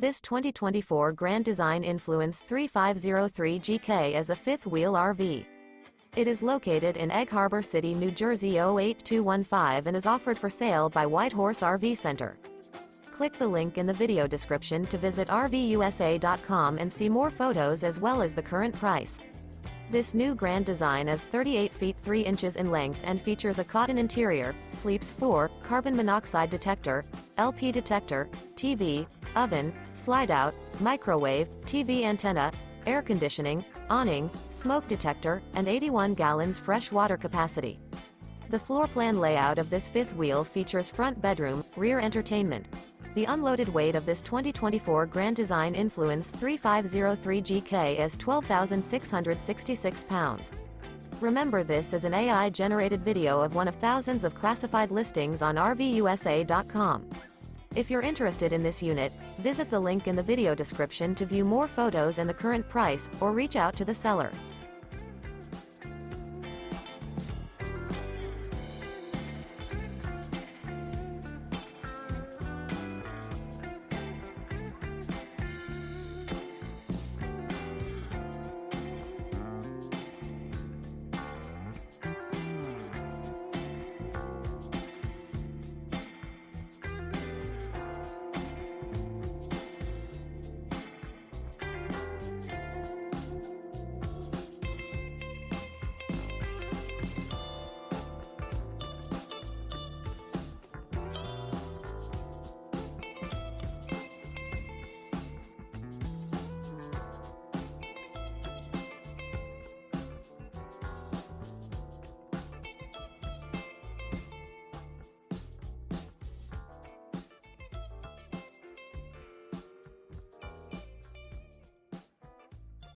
This 2024 Grand Design Influence 3503 GK is a fifth-wheel RV. It is located in Egg Harbor City, New Jersey 08215 and is offered for sale by Whitehorse RV Center. Click the link in the video description to visit RVUSA.com and see more photos as well as the current price. This new Grand Design is 38 feet 3 inches in length and features a cotton interior, sleeps 4, carbon monoxide detector, LP detector, TV, oven, slide-out, microwave, TV antenna, air conditioning, awning, smoke detector, and 81 gallons fresh water capacity. The floor plan layout of this fifth wheel features front bedroom, rear entertainment. The unloaded weight of this 2024 Grand Design Influence 3503 GK is 12,666 pounds. Remember, this is an AI-generated video of one of thousands of classified listings on RVUSA.com. If you're interested in this unit, visit the link in the video description to view more photos and the current price, or reach out to the seller.